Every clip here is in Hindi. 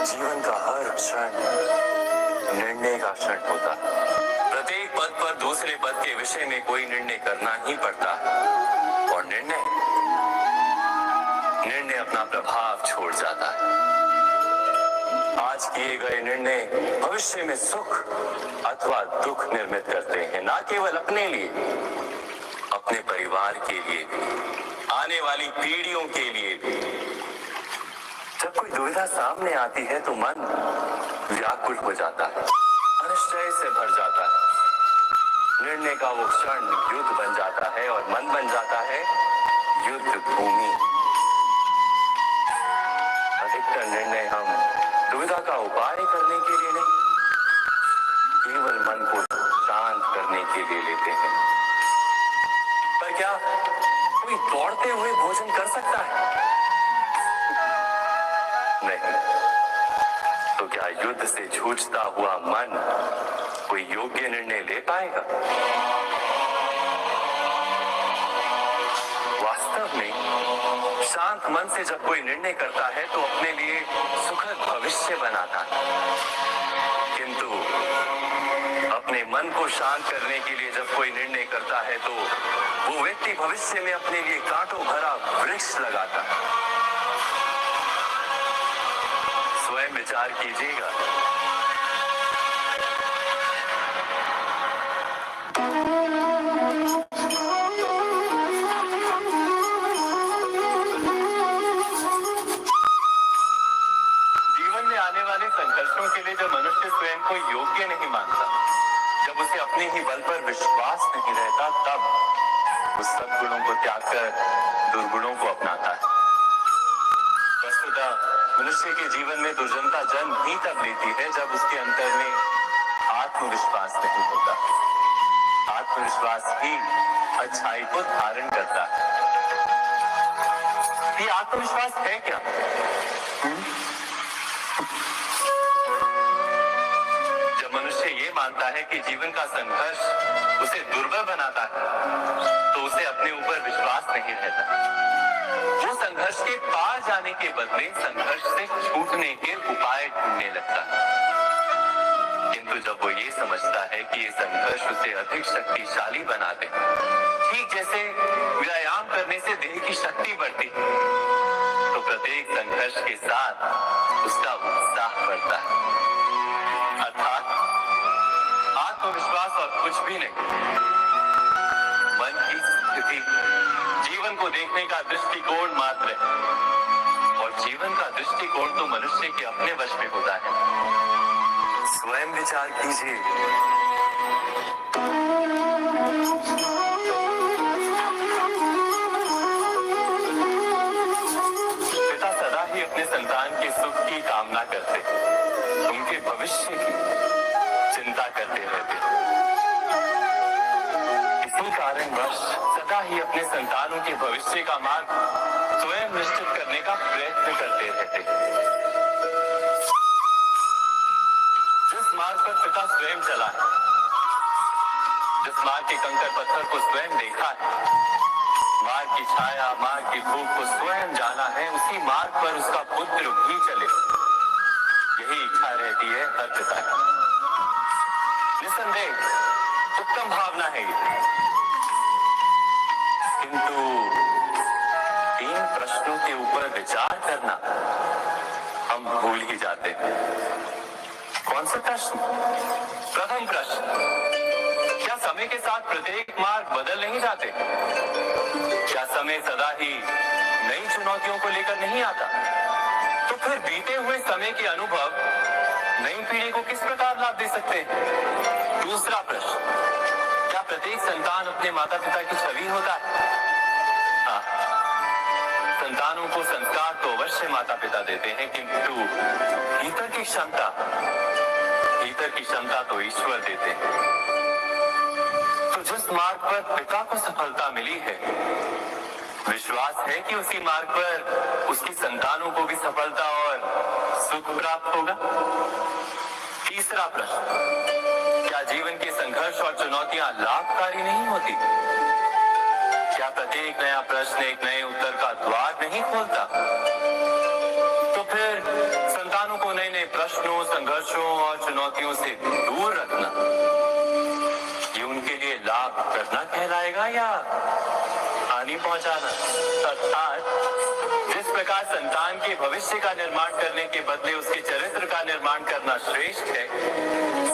जीवन का हर क्षण निर्णय का क्षण होता है। प्रत्येक पद पर दूसरे पद के विषय में कोई निर्णय करना ही पड़ता है और निर्णय अपना प्रभाव छोड़ जाता है। आज किए गए निर्णय भविष्य में सुख अथवा दुख निर्मित करते हैं, ना केवल अपने लिए, अपने परिवार के लिए, आने वाली पीढ़ियों के लिए भी। जब कोई दुविधा सामने आती है तो मन व्याकुल हो जाता है, अनिश्चय से भर जाता है। निर्णय का वो क्षण युद्ध बन जाता है और मन बन जाता है युद्ध भूमि। अधिकतर निर्णय हम दुविधा का उपाय करने के लिए नहीं, केवल मन को शांत करने के लिए लेते हैं। पर क्या कोई दौड़ते हुए भोजन कर सकता है? नहीं। तो क्या युद्ध से जूझता हुआ मन कोई योग्य निर्णय ले पाएगा? वास्तव में शांत मन से जब कोई निर्णय करता है तो अपने लिए सुखद भविष्य बनाता है, किंतु अपने मन को शांत करने के लिए जब कोई निर्णय करता है तो वो व्यक्ति भविष्य में अपने लिए कांटों भरा वृक्ष लगाता है। स्वयं विचार कीजिएगा। जीवन में आने वाले संघर्षों के लिए जब मनुष्य स्वयं को योग्य नहीं मानता, जब उसे अपने ही बल पर विश्वास नहीं रहता, तब उस सद्गुणों को त्याग कर दुर्गुणों को अपनाता है। वस्तुतः मनुष्य के जीवन में दुर्जनता जन्म ही तब लेती है जब उसके अंतर में आत्मविश्वास नहीं होता। आत्मविश्वास ही अच्छाई को धारण करता है। ये आत्मविश्वास है क्या? जब मनुष्य ये मानता है कि जीवन का संघर्ष उसे दुर्बल बनाता है, तो उसे अपने ऊपर विश्वास नहीं रहता। वो संघर्ष के पार जाने के बदले संघर्ष से छूटने के उपाय ढूंढने लगता है। किंतु जब वो ये समझता है कि ये संघर्ष उसे अधिक शक्तिशाली बनाते हैं, ठीक जैसे व्यायाम करने से देह की शक्ति बढ़ती है, तो प्रत्येक संघर्ष के साथ उसका उत्साह बढ़ता है। अर्थात आत्मविश्वास और कुछ भी नहीं, मन की स्थिति जीवन को देखने का दृष्टिकोण मात्र है, और जीवन का दृष्टिकोण तो मनुष्य के अपने वश में होता है। स्वयं विचार कीजिए। पिता सदा ही अपने संतान के सुख की कामना करते, उनके भविष्य की चिंता करते रहते। इसी कारणवश सदा ही अपने संतानों के भविष्य का मार्ग स्वयं निश्चित करने का प्रयत्न करते रहते। जिस मार्ग पर पिता स्वयं चला है, जिस मार्ग के कंकर पत्थर को स्वयं देखा है, मार्ग की छाया, मार्ग की धूप को स्वयं जाना है, उसी मार्ग पर उसका पुत्र भी चले, यही इच्छा रहती है हर पिता की। निसंदेह उत्तम भावना है ये, किंतु 3 प्रश्नों के ऊपर विचार करना हम भूल ही जाते हैं। कौन सा प्रश्न? प्रथम प्रश्न, क्या समय के साथ प्रत्येक मार्ग बदल नहीं जाते? क्या समय सदा ही नई चुनौतियों को लेकर नहीं आता? तो फिर बीते हुए समय के अनुभव नई पीढ़ी को किस प्रकार लाभ दे सकते हैं? दूसरा प्रश्न, क्या प्रत्येक संतान अपने माता पिता की छवि होता है? हाँ, संतानों को संस्कार तो अवश्य माता पिता देते हैं, किंतु भीतर की क्षमता तो ईश्वर देते हैं। तो जिस मार्ग पर पिता को सफलता मिली है, विश्वास है कि उसी मार्ग पर उसकी संतानों को भी सफलता और सुख प्राप्त होगा। तीसरा प्रश्न, क्या जीवन के संघर्ष और चुनौतियां लाभकारी नहीं होती? क्या प्रत्येक नया प्रश्न एक नए उत्तर का द्वार नहीं खोलता? तो फिर संतानों को नए नए संघर्षों और चुनौतियों से दूर रखना, ये उनके लिए लाभ करना कहलाएगा या हानि पहुंचाना? अर्थात जिस प्रकार संतान के भविष्य का निर्माण करने के बदले उसके चरित्र का निर्माण करना श्रेष्ठ है,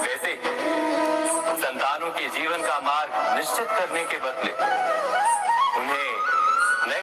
वैसे संतानों के जीवन का मार्ग निश्चित करने के बदले उन्हें